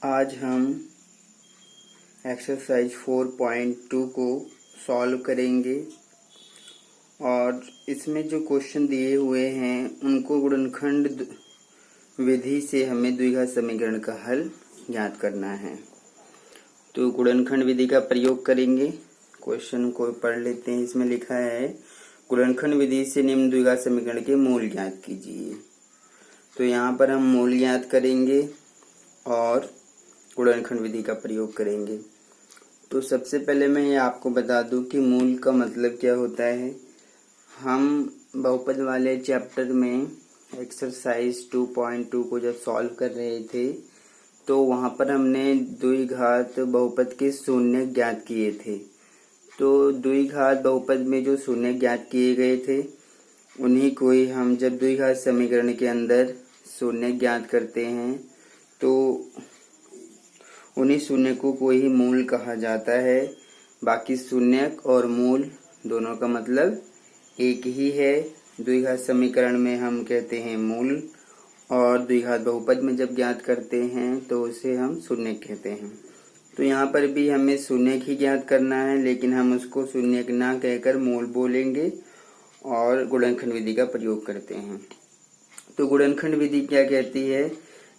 आज हम एक्सरसाइज 4.2 को सॉल्व करेंगे और इसमें जो क्वेश्चन दिए हुए हैं उनको गुणनखंड विधि से हमें द्विघात समीकरण का हल ज्ञात करना है। तो गुणनखंड विधि का प्रयोग करेंगे। क्वेश्चन को पढ़ लेते हैं। इसमें लिखा है गुणनखंड विधि से निम्न द्विघात समीकरण के मूल ज्ञात कीजिए। तो यहाँ पर हम मूल ज्ञात करेंगे और गुणनखंड विधि का प्रयोग करेंगे। तो सबसे पहले मैं ये आपको बता दूं कि मूल का मतलब क्या होता है। हम बहुपद वाले चैप्टर में एक्सरसाइज 2.2 को जब सॉल्व कर रहे थे तो वहाँ पर हमने द्विघात बहुपद के शून्य ज्ञात किए थे। तो द्विघात बहुपद में जो शून्य ज्ञात किए गए थे उन्हीं को ही हम जब द्विघात समीकरण के अंदर शून्य ज्ञात करते हैं तो उन्हीं शून्य को कोई ही मूल कहा जाता है। बाकी शून्यक और मूल दोनों का मतलब एक ही है। द्विघात समीकरण में हम कहते हैं मूल और द्विघात बहुपद में जब ज्ञात करते हैं तो उसे हम शून्यक कहते हैं। तो यहाँ पर भी हमें शून्यक ही ज्ञात करना है, लेकिन हम उसको शून्यक ना कहकर मूल बोलेंगे और गुणनखंड विधि का प्रयोग करते हैं। तो गुणनखंड विधि क्या कहती है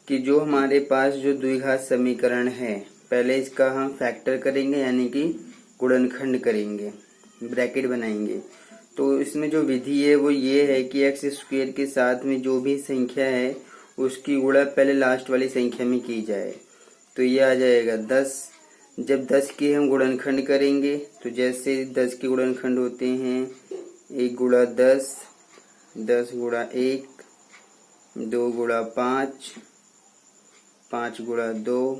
कि जो हमारे पास जो द्विघात समीकरण है पहले इसका हम फैक्टर करेंगे, यानी कि गुणनखंड करेंगे, ब्रैकेट बनाएंगे। तो इसमें जो विधि है वो ये है कि एक्स स्क्वायर के साथ में जो भी संख्या है उसकी गुणा पहले लास्ट वाली संख्या में की जाए। तो ये आ जाएगा 10। जब 10 के हम गुणनखंड करेंगे तो जैसे 10 के गुणनखंड होते हैं 1 गुणा 10, 10 गुणा 1, 2 गुणा 5, 5 गुणा 2,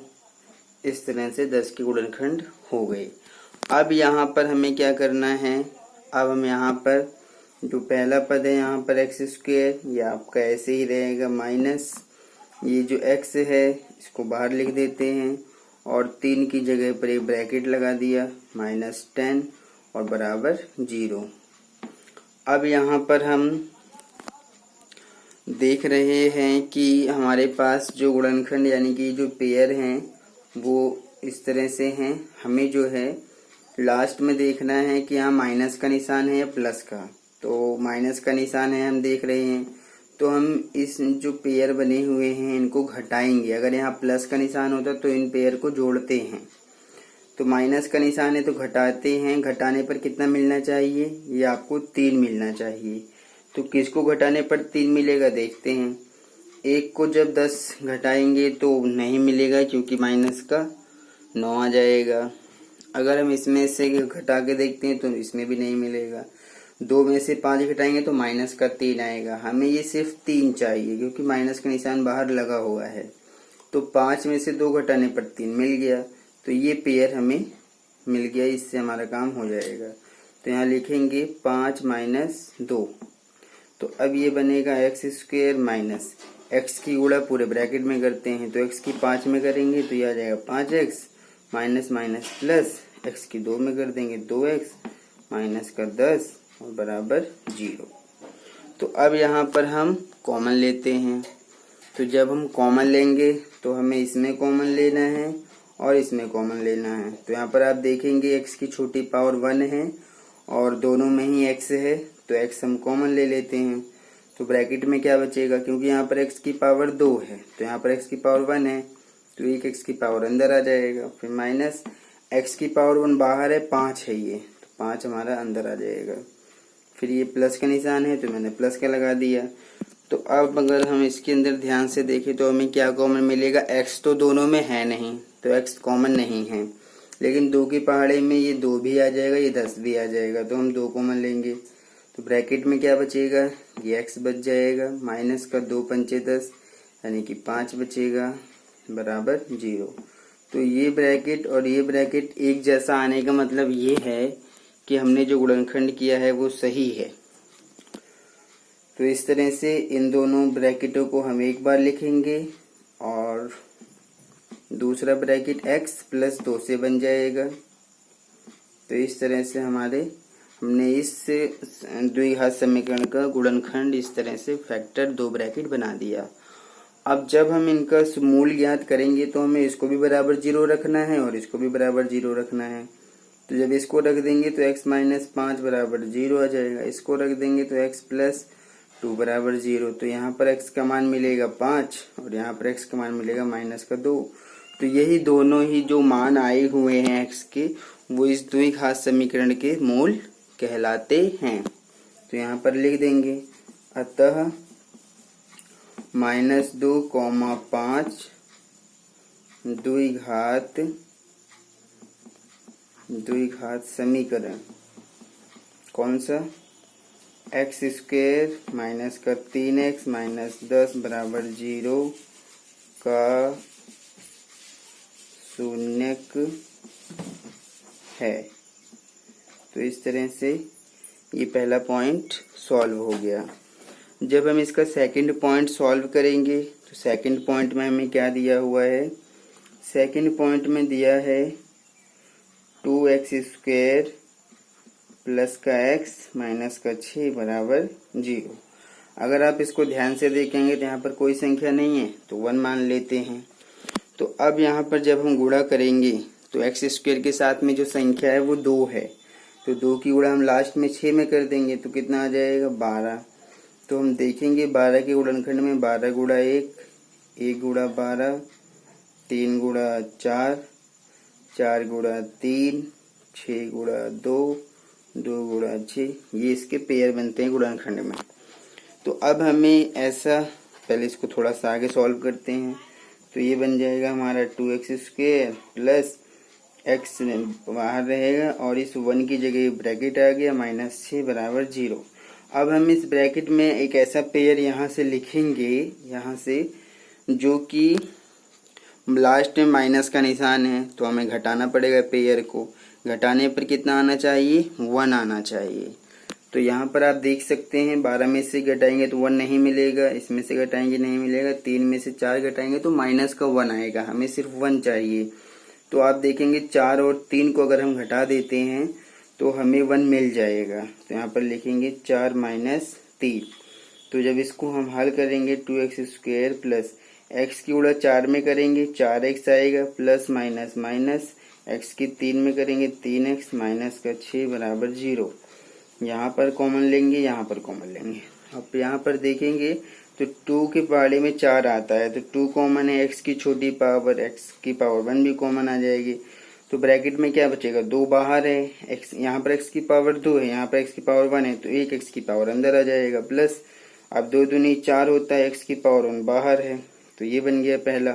इस तरह से 10 के गुणनखंड हो गए। अब यहाँ पर हमें क्या करना है। अब हम यहाँ पर जो पहला पद है यहाँ पर एक्स स्क्वायर, या आपका ऐसे ही रहेगा माइनस ये जो एक्स है इसको बाहर लिख देते हैं और 3 की जगह पर एक ब्रैकेट लगा दिया -10 और बराबर 0। अब यहाँ पर हम देख रहे हैं कि हमारे पास जो गुणनखंड यानी कि जो पेयर हैं वो इस तरह से हैं। हमें जो है लास्ट में देखना है कि यहाँ माइनस का निशान है या प्लस का। तो माइनस का निशान है हम देख रहे हैं, तो हम इस जो पेयर बने हुए हैं इनको घटाएंगे। अगर यहाँ प्लस का निशान होता तो इन पेयर को जोड़ते हैं। तो माइनस का निशान है तो घटाते हैं। घटाने पर कितना मिलना चाहिए, ये आपको 3 मिलना चाहिए। तो किसको घटाने पर 3 मिलेगा देखते हैं। 1 को जब 10 घटाएंगे तो नहीं मिलेगा क्योंकि माइनस का 9 आ जाएगा। अगर हम इसमें से घटा के देखते हैं तो इसमें भी नहीं मिलेगा। 2 में से 5 घटाएंगे तो माइनस का 3 आएगा। हमें ये सिर्फ 3 चाहिए क्योंकि माइनस का निशान बाहर लगा हुआ है। तो 5 में से 2 घटाने पर 3 मिल गया। तो ये पेयर हमें मिल गया, इससे हमारा काम हो जाएगा। तो यहाँ लिखेंगे 5 माइनस 2। तो अब ये बनेगा एक्स स्क्वायर माइनस एक्स की गुणा पूरे ब्रैकेट में करते हैं तो एक्स की 5 में करेंगे तो ये आ जाएगा 5x minus minus plus x की 2 में कर देंगे 2x माइनस का 10 और बराबर 0। तो अब यहाँ पर हम कॉमन लेते हैं। तो जब हम कॉमन लेंगे तो हमें इसमें कॉमन लेना है और इसमें कॉमन लेना है। तो यहाँ पर आप देखेंगे x की छोटी पावर 1 है और दोनों में ही x है, तो x हम कॉमन ले लेते हैं। तो ब्रैकेट में क्या बचेगा, क्योंकि यहाँ पर x की पावर 2 है तो यहाँ पर x की पावर 1 है तो एक x की पावर अंदर आ जाएगा। फिर माइनस x की पावर 1 बाहर है 5 है ये, तो 5 हमारा अंदर आ जाएगा। फिर ये प्लस का निशान है तो मैंने प्लस का लगा दिया। तो अब अगर हम इसके अंदर ध्यान से देखें तो हमें क्या कॉमन मिलेगा। x तो दोनों में है नहीं तो x कॉमन नहीं है, लेकिन 2 की पहाड़े में ये 2 भी आ जाएगा, ये 10 भी आ जाएगा, तो हम 2 कॉमन लेंगे। तो ब्रैकेट में क्या बचेगा, ये x बच जाएगा माइनस का 2 पंचे 10 यानी कि 5 बचेगा बराबर 0। तो ये ब्रैकेट और ये ब्रैकेट एक जैसा आने का मतलब ये है कि हमने जो गुणनखंड किया है वो सही है। तो इस तरह से इन दोनों ब्रैकेटों को हम एक बार लिखेंगे और दूसरा ब्रैकेट x प्लस 2 से बन जाएगा। तो इस तरह से हमने इस द्विघात समीकरण का गुणनखंड इस तरह से फैक्टर 2 ब्रैकेट बना दिया। अब जब हम इनका मूल ज्ञात करेंगे तो हमें इसको भी बराबर 0 रखना है और इसको भी बराबर 0 रखना है। तो जब इसको रख देंगे तो x माइनस 5 बराबर 0 आ जाएगा। इसको रख देंगे तो x प्लस 2 बराबर 0। तो यहाँ पर x का मान मिलेगा 5 और यहाँ पर x का मान मिलेगा माइनस का 2। तो यही दोनों ही जो मान आए हुए हैं x के, वो इस द्विघात समीकरण के मूल कहलाते हैं। तो यहाँ पर लिख देंगे, अतः -2, 5 द्विघात समीकरण कौन सा, x² माइनस का 3x माइनस 10 बराबर 0 का शून्यक है। तो इस तरह से ये पहला पॉइंट सॉल्व हो गया। जब हम इसका सेकंड पॉइंट सॉल्व करेंगे तो सेकंड पॉइंट में हमें क्या दिया हुआ है, सेकंड पॉइंट में दिया है 2x² प्लस का x माइनस का 6 बराबर 0। अगर आप इसको ध्यान से देखेंगे तो यहाँ पर कोई संख्या नहीं है तो 1 मान लेते हैं। तो अब यहाँ पर जब हम गुणा करेंगे तो x² के साथ में जो संख्या है वो 2 है, तो 2 की गुणा हम लास्ट में 6 में कर देंगे तो कितना आ जाएगा 12। तो हम देखेंगे 12 के गुणनखंड में 12 गुणा 1, 1 गुणा 12, 3 गुणा 4, 4 गुणा 3, 6 गुणा 2, 2 गुणा 6, ये इसके पेयर बनते हैं गुणनखंड में। तो अब हमें ऐसा, पहले इसको थोड़ा सा आगे सॉल्व करते हैं। तो ये बन जाएगा हमारा 2x² प्लस x बाहर रहेगा और इस 1 की जगह ब्रैकेट आ गया -6 बराबर 0। अब हम इस ब्रैकेट में एक ऐसा पेयर यहाँ से लिखेंगे, यहाँ से, जो कि लास्ट में माइनस का निशान है, तो हमें घटाना पड़ेगा पेयर को। घटाने पर कितना आना चाहिए, 1 आना चाहिए। तो यहाँ पर आप देख सकते हैं 12 में से घटाएंगे तो 1 नहीं मिलेगा, इसमें से घटाएंगे नहीं मिलेगा, 3 में से 4 घटाएंगे तो माइनस का 1 आएगा, हमें सिर्फ 1 चाहिए। तो आप देखेंगे 4 और 3 को अगर हम घटा देते हैं तो हमें 1 मिल जाएगा। तो यहाँ पर लिखेंगे 4 माइनस 3। तो जब इसको हम हल करेंगे 2x² प्लस x की गुणा 4 में करेंगे 4x आएगा, प्लस माइनस माइनस x की 3 में करेंगे 3x माइनस का 6 बराबर 0। यहाँ पर कॉमन लेंगे, यहाँ पर कॉमन लेंगे। अब यहाँ पर देखेंगे तो 2 के पहाड़े में 4 आता है, तो 2 कॉमन है, x की छोटी पावर x की पावर 1 भी कॉमन आ जाएगी। तो ब्रैकेट में क्या बचेगा, 2 बाहर है, x यहाँ पर x की पावर 2 है, यहाँ पर x की पावर 1 है, तो एक x की पावर अंदर आ जाएगा, प्लस अब 2 दूनी 4 होता है, x की पावर 1 बाहर है, तो ये बन गया पहला।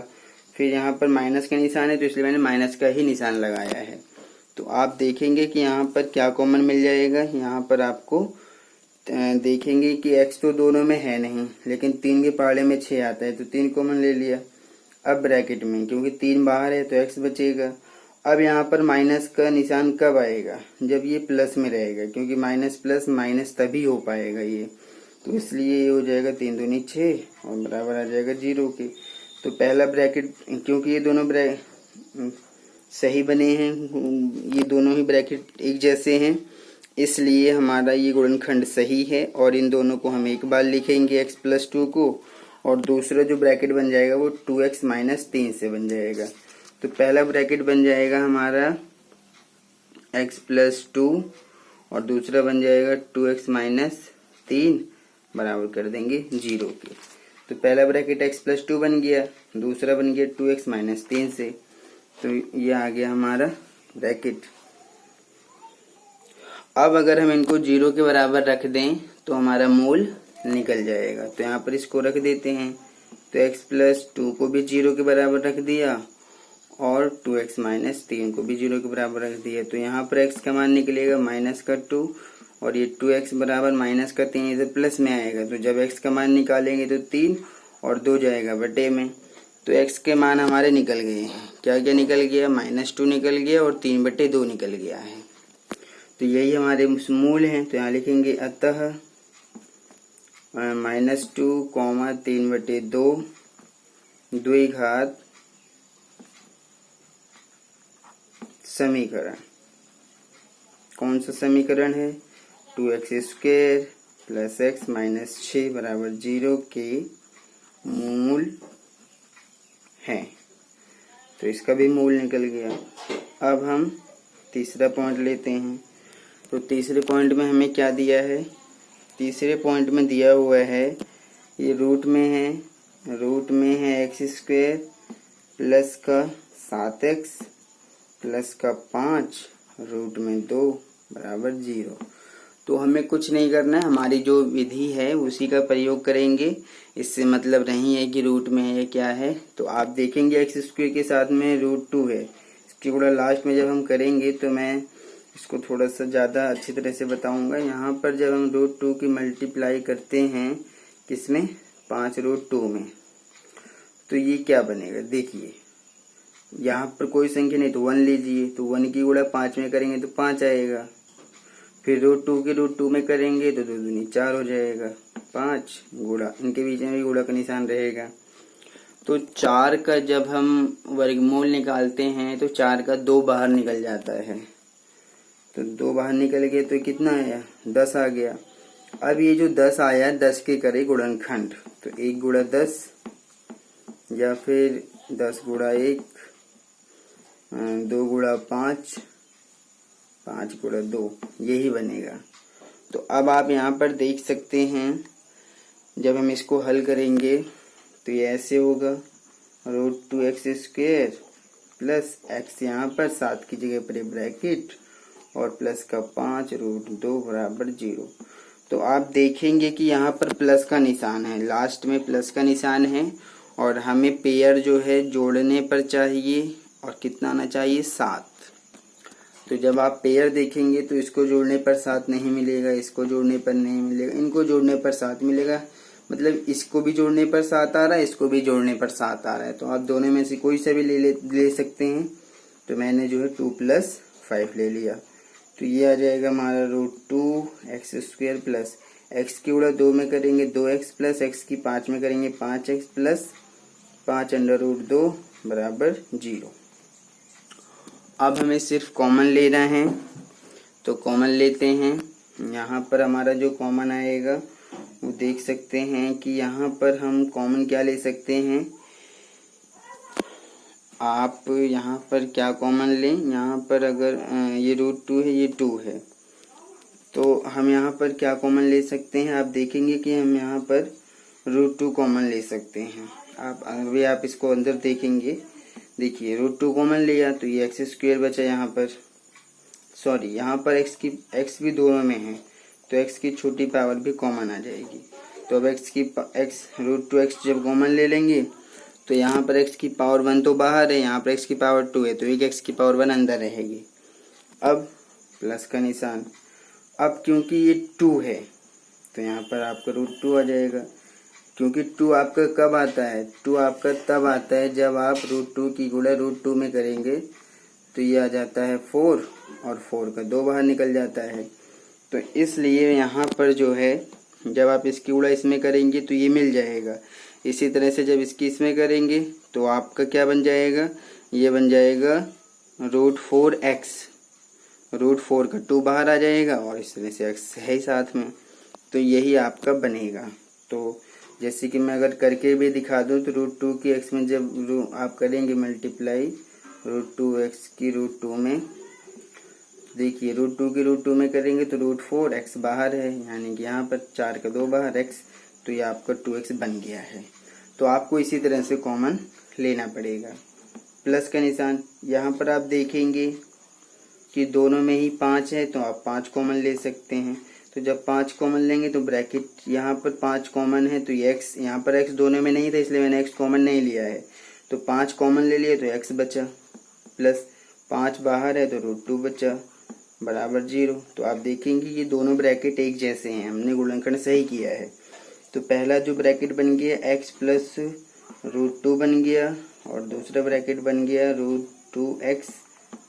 फिर यहाँ पर माइनस का निशान है तो इसलिए मैंने माइनस का ही निशान लगाया है। तो आप देखेंगे कि यहाँ पर क्या कॉमन मिल जाएगा, यहाँ पर आपको देखेंगे कि x तो दोनों में है नहीं, लेकिन 3 के पहाड़े में 6 आता है, तो 3 कॉमन ले लिया। अब ब्रैकेट में क्योंकि 3 बाहर है तो x बचेगा। अब यहाँ पर माइनस का निशान कब आएगा, जब ये प्लस में रहेगा, क्योंकि माइनस प्लस माइनस तभी हो पाएगा ये, तो इसलिए ये हो जाएगा 3 दूनी 6 और बराबर आ जाएगा 0 के। तो पहला ब्रैकेट, क्योंकि ये दोनों सही बने हैं, ये दोनों ही ब्रैकेट एक जैसे हैं, इसलिए हमारा ये गुणनखंड सही है। और इन दोनों को हम एक बार लिखेंगे x प्लस 2 को, और दूसरा जो ब्रैकेट बन जाएगा वो 2x माइनस 3 से बन जाएगा। तो पहला ब्रैकेट बन जाएगा हमारा x प्लस 2 और दूसरा बन जाएगा 2x माइनस 3 बराबर कर देंगे 0 के। तो पहला ब्रैकेट x प्लस 2 बन गया, दूसरा बन गया 2x माइनस 3 से, तो ये आ गया हमारा ब्रैकेट। अब अगर हम इनको 0 के बराबर रख दें तो हमारा मूल निकल जाएगा। तो यहाँ पर इसको रख देते हैं, तो x प्लस 2 को भी 0 के बराबर रख दिया और 2x माइनस 3 को भी 0 के बराबर रख दिया। तो यहाँ पर x का मान निकलेगा माइनस का 2 और ये 2x बराबर माइनस का 3 इधर प्लस में आएगा। तो जब x का मान निकालेंगे तो 3 और 2 जाएगा बटे में, तो x के मान हमारे निकल गए हैं। क्या क्या निकल गया, -2 निकल गया और 3/2 निकल गया है। तो यही हमारे मूल हैं। तो यहाँ लिखेंगे अतः -2, 3/2 द्विघात समीकरण। कौन सा समीकरण है, 2x² प्लस x माइनस 6 बराबर 0 के मूल है, तो इसका भी मूल निकल गया। अब हम तीसरा पॉइंट लेते हैं। तो तीसरे पॉइंट में हमें क्या दिया है? तीसरे पॉइंट में दिया हुआ है, ये रूट में है एक्स स्क्वायर प्लस का 7x प्लस का 5 रूट में 2 बराबर 0। तो हमें कुछ नहीं करना है, हमारी जो विधि है उसी का प्रयोग करेंगे। इससे मतलब नहीं है कि रूट में है क्या है। तो आप देखेंगे एक्स स्क्वायर के साथ में रूट 2 है, इसकी गुणा लास्ट में जब हम करेंगे तो मैं इसको थोड़ा सा ज़्यादा अच्छी तरह से बताऊंगा। यहाँ पर जब हम रूट 2 की मल्टीप्लाई करते हैं किसमें? 5 रूट 2 में, तो ये क्या बनेगा? देखिए यहाँ पर कोई संख्या नहीं तो 1 लीजिए, तो 1 की गुणा 5 में करेंगे तो 5 आएगा। फिर रूट 2 की रूट 2 में करेंगे तो 2 दूनी 4 हो जाएगा। 5 गुणा, इनके बीच में भी गुणा का निशान रहेगा। तो 4 का जब हम वर्गमूल निकालते हैं तो 4 का 2 बाहर निकल जाता है, तो 2 बाहर निकल गए तो कितना आया? 10 आ गया। अब ये जो 10 आया, 10 के करे गुणनखंड, तो 1 गुणा 10 या फिर 10 गुणा 1, 2 गुणा 5, 5 गुणा 2, यही बनेगा। तो अब आप यहाँ पर देख सकते हैं, जब हम इसको हल करेंगे तो ये ऐसे होगा, root 2x square plus x यहाँ पर 7 की जगह पर ब्रैकेट और प्लस का 5 रूट 2 बराबर 0। तो आप देखेंगे कि यहाँ पर प्लस का निशान है, लास्ट में प्लस का निशान है, और हमें पेयर जो है जोड़ने पर चाहिए, और कितना आना चाहिए? 7। तो जब आप पेयर देखेंगे तो इसको जोड़ने पर 7 नहीं मिलेगा, इसको जोड़ने पर नहीं मिलेगा, इनको जोड़ने पर 7 मिलेगा। मतलब इसको भी जोड़ने पर 7 आ रहा है, इसको भी जोड़ने पर 7 आ रहा है। तो आप दोनों में से कोई सा भी ले सकते हैं। तो मैंने जो है 2 + 5 ले लिया, तो ये आ जाएगा हमारा root 2x square plus x की गुणा 2 में करेंगे 2x प्लस एक्स की 5 में करेंगे 5x प्लस 5 अंडर रूट 2 बराबर 0। अब हमें सिर्फ कॉमन लेना है, तो कॉमन लेते हैं। यहाँ पर हमारा जो कॉमन आएगा वो देख सकते हैं कि यहाँ पर हम कॉमन क्या ले सकते हैं। आप यहाँ पर क्या कॉमन लें? यहाँ पर अगर ये रूट 2 है, ये 2 है, तो हम यहाँ पर क्या कॉमन ले सकते हैं? आप देखेंगे कि हम यहाँ पर रूट 2 कॉमन ले सकते हैं। आप इसको अंदर देखेंगे, देखिए रूट 2 कॉमन लिया तो ये एक्स स्क्वायर बचा यहाँ पर, सॉरी यहाँ पर एक्स भी दोनों में है, तो एक्स की छोटी पावर भी कॉमन आ जाएगी। तो अब एक्स रूट 2x जब कॉमन ले लेंगे तो यहाँ पर x की पावर 1 तो बाहर है, यहाँ पर x की पावर 2 है, तो एक x की पावर 1 अंदर रहेगी। अब प्लस का निशान, अब क्योंकि ये 2 है तो यहाँ पर आपका रूट 2 आ जाएगा। क्योंकि 2 आपका कब आता है? 2 आपका तब आता है जब आप रूट 2 की गुणा रूट 2 में करेंगे, तो ये आ जाता है 4 और 4 का 2 बाहर निकल जाता है। तो इसलिए यहाँ पर जो है जब आप इसकी गुणा इसमें करेंगे तो ये मिल जाएगा। इसी तरह से जब इसकी इसमें करेंगे तो आपका क्या बन जाएगा? ये बन जाएगा रूट 4x, रूट 4 का 2 बाहर आ जाएगा और इस तरह से x है ही साथ में, तो यही आपका बनेगा। तो जैसे कि मैं अगर करके भी दिखा दूं तो रूट 2 की x में जब आप करेंगे मल्टीप्लाई रूट 2x की रूट 2 में, देखिए रूट 2 की रूट 2 में करेंगे तो रूट 4x बाहर है, यानी कि यहाँ पर 4 का 2 बाहर x, तो ये आपका 2x बन गया है। तो आपको इसी तरह से कॉमन लेना पड़ेगा। प्लस का निशान, यहाँ पर आप देखेंगे कि दोनों में ही 5 है तो आप 5 कॉमन ले सकते हैं। तो जब 5 कॉमन लेंगे तो ब्रैकेट यहाँ पर 5 कॉमन है तो ये x, यहाँ पर x दोनों में नहीं था इसलिए मैंने x कॉमन नहीं लिया है, तो 5 कॉमन ले लिए तो x बचा, प्लस 5 बाहर है तो रूट 2 बचा बराबर 0। तो आप देखेंगे कि दोनों ब्रैकेट एक जैसे हैं, हमने गुणनखंड सही किया है। तो पहला जो ब्रैकेट बन गया x प्लस रूट 2 बन गया, और दूसरा ब्रैकेट बन गया रूट 2x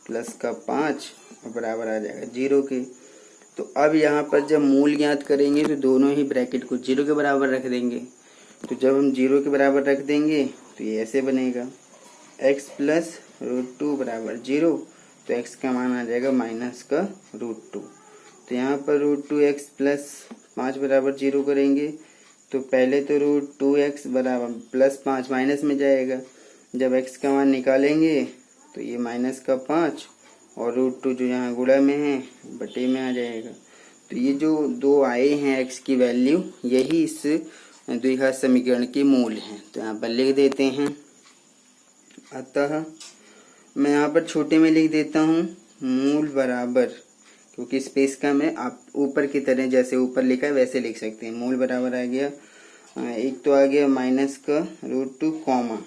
प्लस का 5 और बराबर आ जाएगा 0 के। तो अब यहाँ पर जब मूल ज्ञात करेंगे तो दोनों ही ब्रैकेट को 0 के बराबर रख देंगे। तो जब हम 0 के बराबर रख देंगे तो ये ऐसे बनेगा x प्लस रूट 2 बराबर 0, तो x का मान आ जाएगा माइनस का रूट 2। तो यहाँ पर रूट 2x प्लस 5 बराबर 0 करेंगे तो पहले तो रूट 2x बराबर प्लस 5 माइनस में जाएगा, जब x का मान निकालेंगे तो ये -5 और √2 जो यहाँ गुणा में है बटे में आ जाएगा। तो ये जो दो आए हैं x की वैल्यू, यही इस द्विघात समीकरण के मूल हैं। तो यहाँ पर लिख देते हैं। अतः मैं यहाँ पर छोटे में लिख देता हूँ मूल बराबर, क्योंकि स्पेस का मैं आप ऊपर की तरह जैसे ऊपर लिखा है वैसे लिख सकते हैं। मूल बराबर आ गया, एक तो आ गया -√2 कॉमा,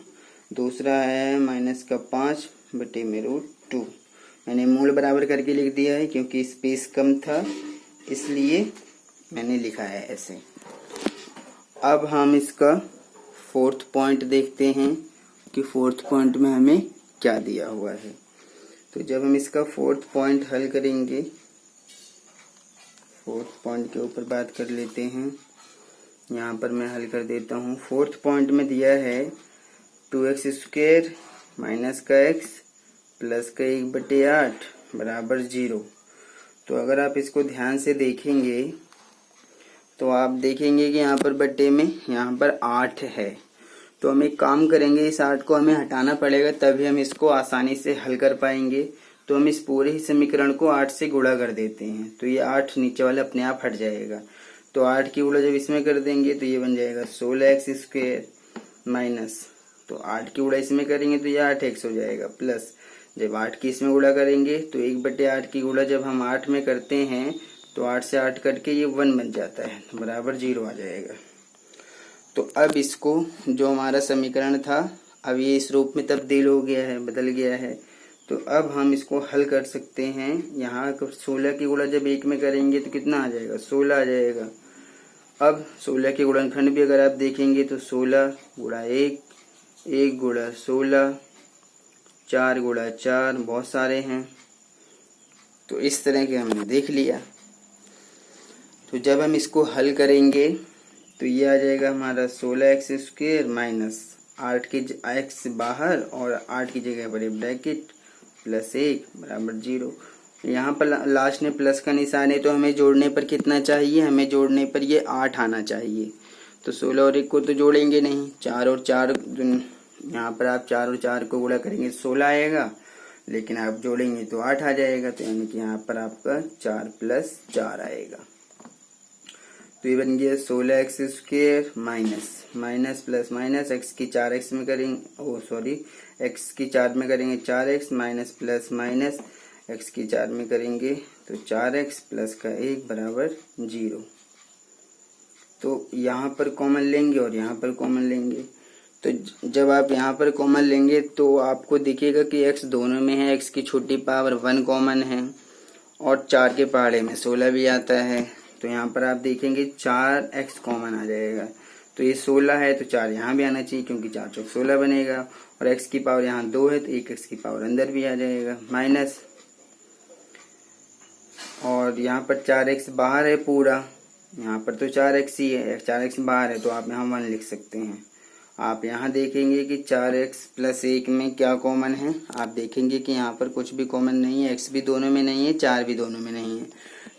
दूसरा है -5 बटे में √2। मैंने मूल बराबर करके लिख दिया है क्योंकि स्पेस कम था, इसलिए मैंने लिखा है ऐसे। अब हम इसका फोर्थ पॉइंट देखते हैं कि फोर्थ पॉइंट में हमें क्या दिया हुआ है। तो जब हम इसका फोर्थ पॉइंट हल करेंगे, फोर्थ पॉइंट के ऊपर बात कर लेते हैं। यहाँ पर मैं हल कर देता हूँ। फोर्थ पॉइंट में दिया है 2x² माइनस का x प्लस का 1/8 बराबर 0। तो अगर आप इसको ध्यान से देखेंगे तो आप देखेंगे कि यहाँ पर बटे में यहाँ पर 8 है। तो हम एक काम करेंगे, इस 8 को हमें हटाना पड़ेगा, तभी हम इसको आसानी से हल कर पाएंगे। तो हम इस पूरे ही समीकरण को 8 से गुणा कर देते हैं, तो ये 8 नीचे वाले अपने आप हट जाएगा। तो 8 की गुणा जब इसमें कर देंगे तो ये बन जाएगा 16x² माइनस, तो 8 की गुणा इसमें करेंगे तो ये 8x हो जाएगा, प्लस जब 8 की इसमें गुणा करेंगे तो 1/8 की गुणा जब हम 8 में करते हैं तो 8 से 8 करके ये 1 बन जाता है, बराबर 0 आ जाएगा। तो अब इसको, जो हमारा समीकरण था, अब ये इस रूप में तब्दील हो गया है, बदल गया है। तो अब हम इसको हल कर सकते हैं। यहाँ 16 की गुणा जब 1 में करेंगे तो कितना आ जाएगा, 16 आ जाएगा। अब 16 के गुणनखंड भी अगर आप देखेंगे तो 16 गुणा 1, 1 गुणा 16, 4 गुणा 4, बहुत सारे हैं। तो इस तरह के हमने देख लिया। तो जब हम इसको हल करेंगे तो ये आ जाएगा हमारा 16x² माइनस 8 की x बाहर और 8 की जगह पर ब्रैकेट प्लस 1 बराबर 0। यहाँ पर लास्ट में प्लस का निशान है, तो हमें जोड़ने पर कितना चाहिए, हमें जोड़ने पर ये 8 आना चाहिए। तो 16 और 1 को तो जोड़ेंगे नहीं, 4 और 4, यहाँ पर आप 4 और 4 को गुणा करेंगे 16 आएगा, लेकिन आप जोड़ेंगे तो 8 आ जाएगा। तो यानी कि यहाँ पर आपका 4 + 4 आएगा। तो ये बन गया 16x² minus plus minus x की 4x में करेंगे, x की 4 में करेंगे 4x minus plus minus x की 4 में करेंगे तो 4x प्लस का 1 बराबर 0। तो यहाँ पर कॉमन लेंगे और यहाँ पर कॉमन लेंगे। तो जब आप यहाँ पर कॉमन लेंगे तो आपको दिखेगा कि x दोनों में है, x की छोटी पावर 1 कॉमन है और 4 के पहाड़े में 16 भी आता है। तो यहाँ पर आप देखेंगे 4x कॉमन आ जाएगा। तो ये 16 है तो 4 यहाँ भी आना चाहिए, क्योंकि 4 चौक 16 बनेगा, और x की पावर यहाँ 2 है तो 1x की पावर अंदर भी आ जाएगा, माइनस, और यहाँ पर 4x बाहर है पूरा, यहाँ पर तो 4x ही है, 4x बाहर है तो आप यहाँ 1 लिख सकते हैं। आप यहाँ देखेंगे कि 4x + 1 में क्या कॉमन है, आप देखेंगे कि यहाँ पर कुछ भी कॉमन नहीं है, x भी दोनों में नहीं है, 4 भी दोनों में नहीं है।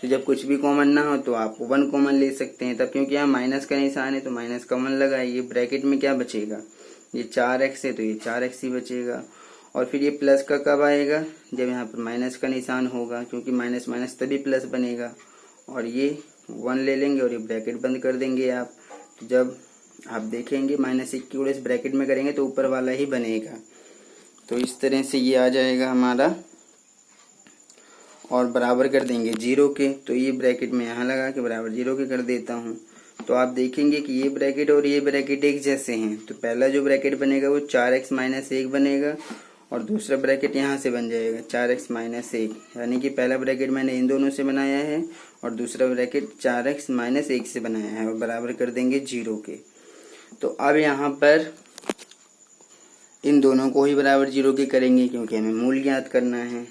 तो जब कुछ भी कॉमन ना हो तो आप 1 कॉमन ले सकते हैं, तब क्योंकि यहाँ माइनस का निशान है तो माइनस कॉमन लगाइए। ब्रैकेट में क्या बचेगा, ये 4x है तो ये 4x ही बचेगा। और फिर ये प्लस का कब आएगा, जब यहाँ पर माइनस का निशान होगा, क्योंकि माइनस माइनस तभी प्लस बनेगा। और ये 1 ले लेंगे और ये ब्रैकेट बंद कर देंगे आप। तो जब आप देखेंगे -1 की गुणा इस ब्रैकेट में करेंगे तो ऊपर वाला ही बनेगा। तो इस तरह से ये आ जाएगा हमारा, और बराबर कर देंगे 0 के। तो ये ब्रैकेट में यहाँ लगा के बराबर 0 के कर देता हूँ। तो आप देखेंगे कि ये ब्रैकेट और ये ब्रैकेट एक जैसे हैं। तो पहला जो ब्रैकेट बनेगा वो 4x - 1 बनेगा, और दूसरा ब्रैकेट यहाँ से बन जाएगा 4x - 1, यानी कि पहला ब्रैकेट मैंने इन दोनों से बनाया है और दूसरा ब्रैकेट 4x - 1 से बनाया है, और बराबर कर देंगे 0 के। तो अब यहाँ पर इन दोनों को ही बराबर 0 के करेंगे, क्योंकि हमें मूल ज्ञात करना है।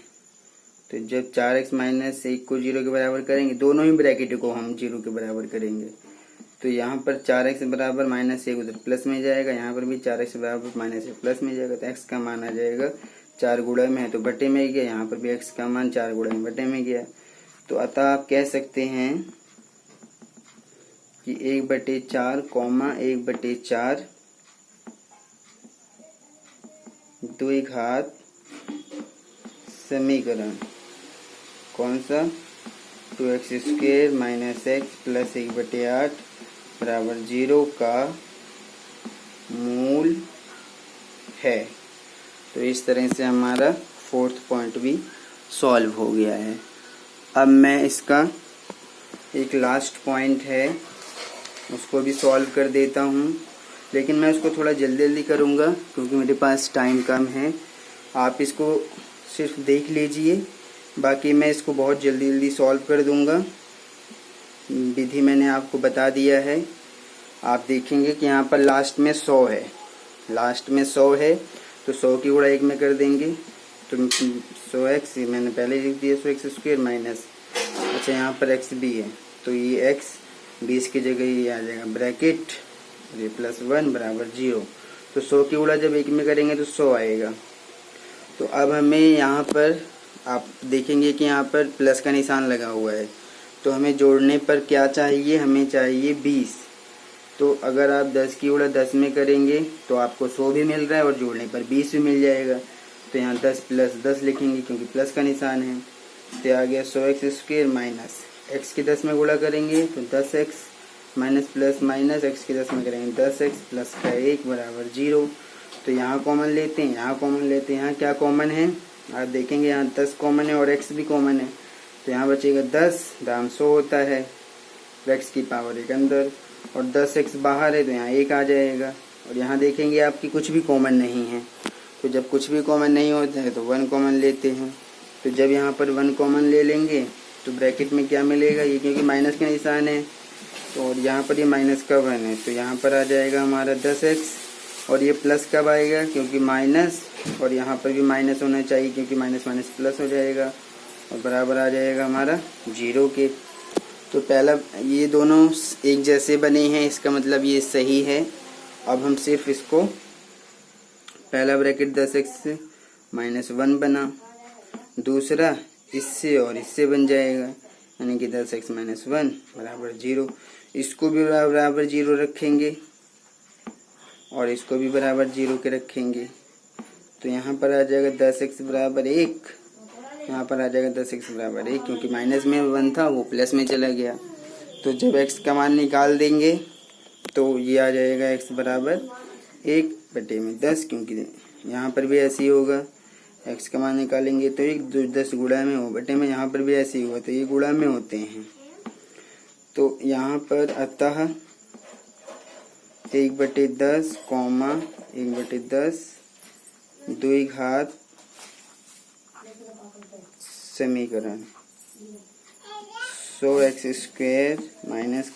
तो जब 4x - 1 को 0 के बराबर करेंगे, दोनों ही ब्रैकेट को हम 0 के बराबर करेंगे। तो यहाँ पर 4x बराबर -1 उधर प्लस में जाएगा, यहाँ पर भी 4x बराबर -1 प्लस में जाएगा। तो x का मान आ जाएगा 4 गुणा में है तो बटे में गया, यहाँ पर भी x का मान 4 गुणा में बटे में गया। तो अतः आप कह सकते हैं कि 1/4, 1/4 द्विघात समीकरण कौन सा 2x² माइनस एक्स प्लस 1/8 बराबर 0 का मूल है। तो इस तरह से हमारा 4th पॉइंट भी सॉल्व हो गया है। अब मैं इसका एक लास्ट पॉइंट है उसको भी सॉल्व कर देता हूँ, लेकिन मैं उसको थोड़ा जल्दी जल्दी करूँगा क्योंकि मेरे पास टाइम कम है। आप इसको सिर्फ देख लीजिए, बाकी मैं इसको बहुत जल्दी जल्दी सॉल्व कर दूँगा। विधि मैंने आपको बता दिया है। आप देखेंगे कि यहाँ पर लास्ट में 100 है, लास्ट में 100 है तो 100 की गुणा 1 में कर देंगे तो 100x, मैंने पहले लिख दिया 100x² माइनस, अच्छा यहाँ पर x भी है तो ये x 20 की जगह ये आ जाएगा ब्रैकेट ये +1 बराबर 0। तो 100 की गुणा जब 1 में करेंगे तो 100 आएगा। तो अब हमें यहाँ पर आप देखेंगे कि यहाँ पर प्लस का निशान लगा हुआ है, तो हमें जोड़ने पर क्या चाहिए, हमें चाहिए 20। तो अगर आप 10 की गुणा 10 में करेंगे तो आपको 100 भी मिल रहा है और जोड़ने पर 20 भी मिल जाएगा। तो यहाँ 10 + 10 लिखेंगे क्योंकि प्लस का निशान है। तो आ गया 100x² माइनस x की 10 में गुणा करेंगे तो 10x minus plus minus x की 10 में करेंगे 10x प्लस का 1 बराबर 0। तो यहाँ कॉमन लेते हैं, यहाँ कॉमन लेते हैं। यहाँ क्या कॉमन है आप देखेंगे, यहाँ 10 कॉमन है और x भी कॉमन है। तो यहाँ बचेगा 10, दाम 100 होता है, x की पावर 1 अंदर और 10x बाहर है तो यहाँ 1 आ जाएगा। और यहाँ देखेंगे आपकी कुछ भी कॉमन नहीं है, तो जब कुछ भी कॉमन नहीं होता है तो 1 कॉमन लेते हैं। तो जब यहाँ पर 1 कॉमन ले लेंगे तो ब्रैकेट में क्या मिलेगा, ये क्योंकि माइनस का निशान है तो और यहाँ पर ये माइनस का 1 है तो यहाँ पर आ जाएगा हमारा 10x। और ये प्लस कब आएगा, क्योंकि माइनस और यहाँ पर भी माइनस होना चाहिए क्योंकि माइनस माइनस प्लस हो जाएगा और बराबर आ जाएगा हमारा 0 के। तो पहला ये दोनों एक जैसे बने हैं, इसका मतलब ये सही है। अब हम सिर्फ इसको पहला ब्रैकेट 10x माइनस 1 बना, दूसरा इससे और इससे बन जाएगा यानी कि 10x माइनस 1 बराबर 0। इसको भी बराबर 0 रखेंगे और इसको भी बराबर 0 के रखेंगे तो यहाँ पर आ जाएगा 10x बराबर 1, यहाँ पर आ जाएगा 10x बराबर 1 क्योंकि माइनस में 1 था वो प्लस में चला गया। तो जब x का मान निकाल देंगे तो ये आ जाएगा x बराबर 1/10 क्योंकि यहाँ पर भी ऐसे ही होगा, x का मान निकालेंगे तो 10 गुणा में हो बटे में, यहाँ पर भी ऐसे ही होगा तो ये गुणा में होते हैं। तो यहाँ पर अतः 1/10 कॉमा 1/10 द्विघात समीकरण 100x² माइनस